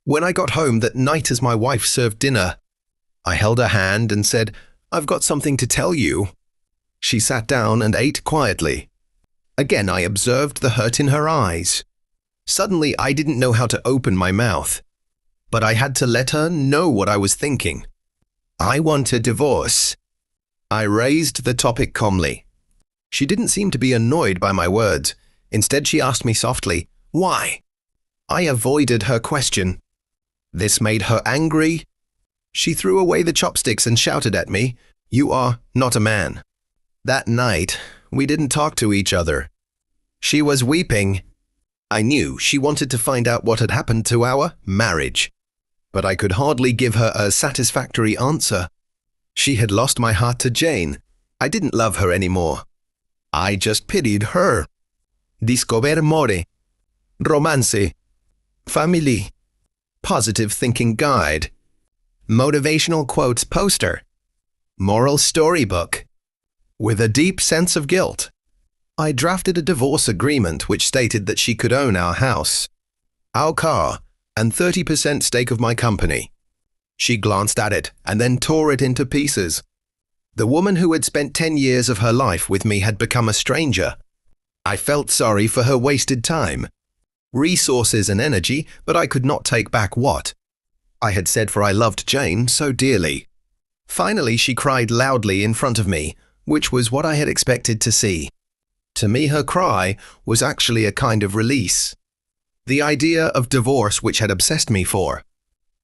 When I got home that night as my wife served dinner, I held her hand and said, "I've got something to tell you." She sat down and ate quietly. Again, I observed the hurt in her eyes. Suddenly, I didn't know how to open my mouth, but I had to let her know what I was thinking. "I want a divorce." I raised the topic calmly. She didn't seem to be annoyed by my words. Instead, she asked me softly, "Why?" I avoided her question. This made her angry. She threw away the chopsticks and shouted at me, "You are not a man." That night, we didn't talk to each other. She was weeping. I knew she wanted to find out what had happened to our marriage, but I could hardly give her a satisfactory answer. She had lost my heart to Jane. I didn't love her anymore. I just pitied her. Discover More. Romance. Family. Positive thinking guide. Motivational quotes poster. Moral storybook. With a deep sense of guilt, I drafted a divorce agreement which stated that she could own our house, our car, and 30% stake of my company. She glanced at it and then tore it into pieces. The woman who had spent 10 years of her life with me had become a stranger. I felt sorry for her wasted time, resources and energy, but I could not take back what I had said, for I loved Jane so dearly. Finally, she cried loudly in front of me, which was what I had expected to see. To me, her cry was actually a kind of release. The idea of divorce, which had obsessed me for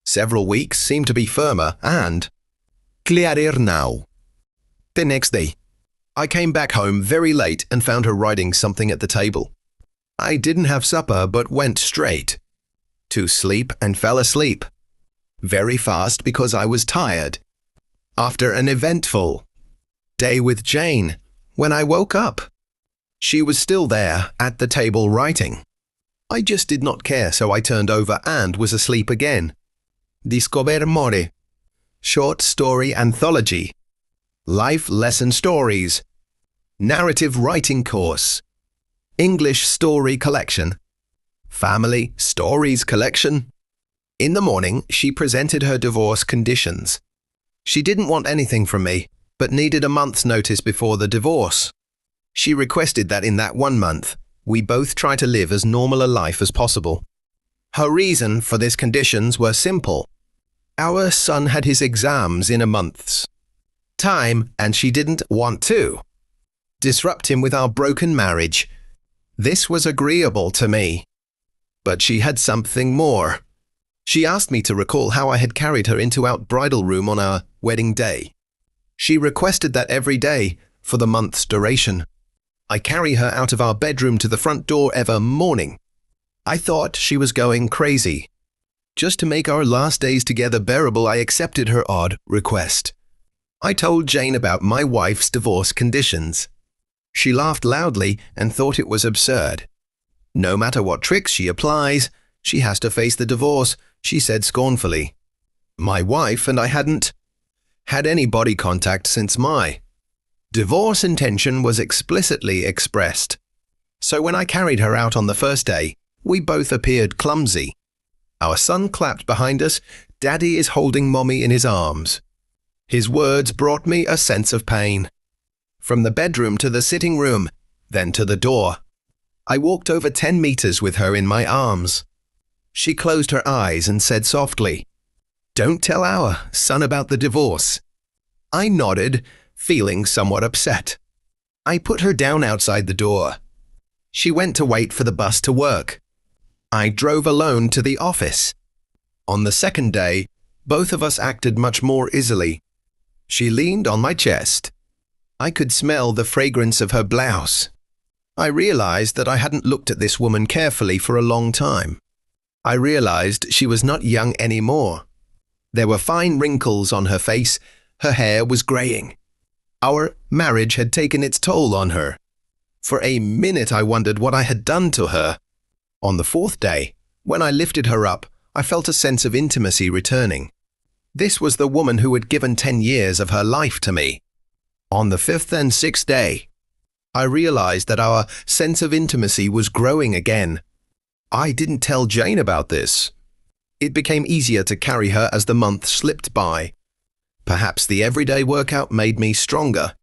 several weeks, seemed to be firmer and clearer now. The next day, I came back home very late and found her writing something at the table. I didn't have supper but went straight to sleep and fell asleep very fast because I was tired. After an eventful day with Jane, when I woke up, she was still there at the table writing. I just did not care, so I turned over and was asleep again. Discover More. Short story anthology. Life lesson stories. Narrative writing course. English story collection. Family stories collection. In the morning, she presented her divorce conditions. She didn't want anything from me, but needed a month's notice before the divorce. She requested that in that 1 month, we both try to live as normal a life as possible. Her reason for these conditions were simple. Our son had his exams in a month's time, and she didn't want to disrupt him with our broken marriage. This was agreeable to me. But she had something more. She asked me to recall how I had carried her into our bridal room on our wedding day. She requested that every day for the month's duration. I carry her out of our bedroom to the front door every morning. I thought she was going crazy. Just to make our last days together bearable, I accepted her odd request. I told Jane about my wife's divorce conditions. She laughed loudly and thought it was absurd. No matter what tricks she applies, she has to face the divorce, she said scornfully. My wife and I hadn't had any body contact since my divorce intention was explicitly expressed. So when I carried her out on the first day, we both appeared clumsy. Our son clapped behind us. Daddy is holding Mommy in his arms. His words brought me a sense of pain. From the bedroom to the sitting room, then to the door. I walked over 10 meters with her in my arms. She closed her eyes and said softly, "Don't tell our son about the divorce." I nodded, feeling somewhat upset. I put her down outside the door. She went to wait for the bus to work. I drove alone to the office. On the second day, both of us acted much more easily. She leaned on my chest. I could smell the fragrance of her blouse. I realized that I hadn't looked at this woman carefully for a long time. I realized she was not young anymore. There were fine wrinkles on her face. Her hair was graying. Our marriage had taken its toll on her. For a minute I wondered what I had done to her. On the fourth day, when I lifted her up, I felt a sense of intimacy returning. This was the woman who had given 10 years of her life to me. On the fifth and sixth day, I realized that our sense of intimacy was growing again. I didn't tell Jane about this. It became easier to carry her as the months slipped by. Perhaps the everyday workout made me stronger.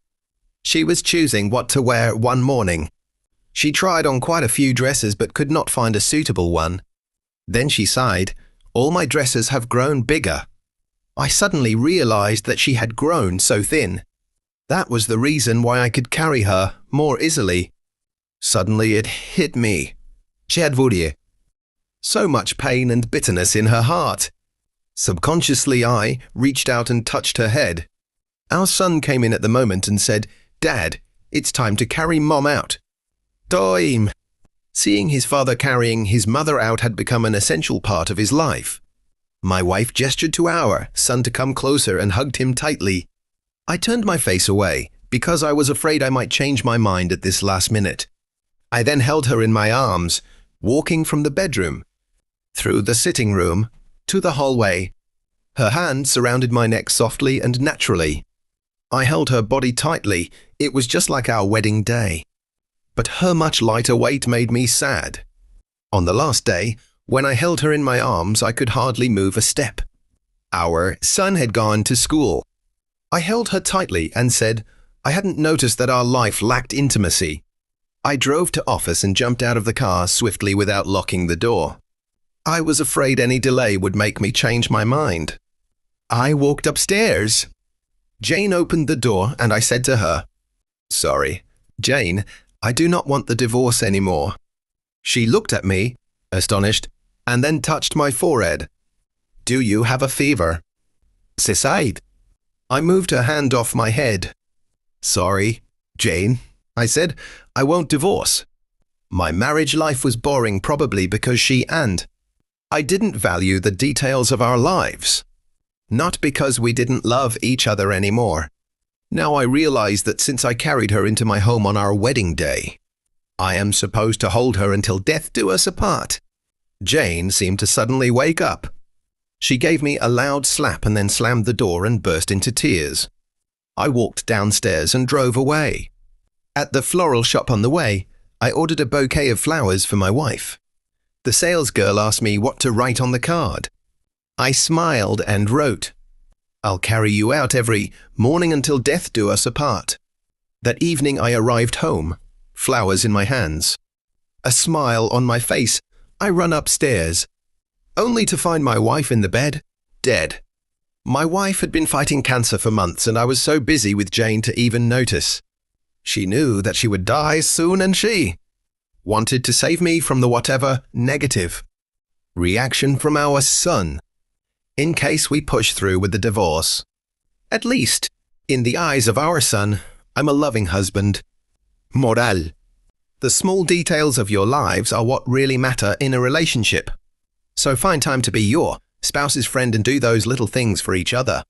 She was choosing what to wear one morning. She tried on quite a few dresses but could not find a suitable one. Then she sighed, "All my dresses have grown bigger." I suddenly realized that she had grown so thin. That was the reason why I could carry her more easily. Suddenly it hit me. Chadvurie. So much pain and bitterness in her heart. Subconsciously I reached out and touched her head. Our son came in at the moment and said, "Dad, it's time to carry Mom out." Time. Seeing his father carrying his mother out had become an essential part of his life. My wife gestured to our son to come closer and hugged him tightly. I turned my face away because I was afraid I might change my mind at this last minute. I then held her in my arms, walking from the bedroom, through the sitting room, to the hallway. Her hand surrounded my neck softly and naturally. I held her body tightly. It was just like our wedding day. But her much lighter weight made me sad. On the last day, when I held her in my arms, I could hardly move a step. Our son had gone to school. I held her tightly and said I hadn't noticed that our life lacked intimacy. I drove to office and jumped out of the car swiftly without locking the door. I was afraid any delay would make me change my mind. I walked upstairs. Jane opened the door and I said to her, "Sorry, Jane, I do not want the divorce anymore." She looked at me, astonished, and then touched my forehead. "Do you have a fever?" "Sesaid." I moved her hand off my head. "Sorry, Jane," I said, "I won't divorce." My marriage life was boring probably because she and I didn't value the details of our lives. Not because we didn't love each other anymore. Now I realize that since I carried her into my home on our wedding day, I am supposed to hold her until death do us apart. Jane seemed to suddenly wake up. She gave me a loud slap and then slammed the door and burst into tears. I walked downstairs and drove away. At the floral shop on the way, I ordered a bouquet of flowers for my wife. The sales girl asked me what to write on the card. I smiled and wrote, "I'll carry you out every morning until death do us apart." That evening I arrived home, flowers in my hands. A smile on my face, I run upstairs, only to find my wife in the bed, dead. My wife had been fighting cancer for months and I was so busy with Jane to even notice. She knew that she would die soon and she wanted to save me from the whatever negative reaction from our son, in case we push through with the divorce. At least, in the eyes of our son, I'm a loving husband. Moral. The small details of your lives are what really matter in a relationship. So find time to be your spouse's friend and do those little things for each other.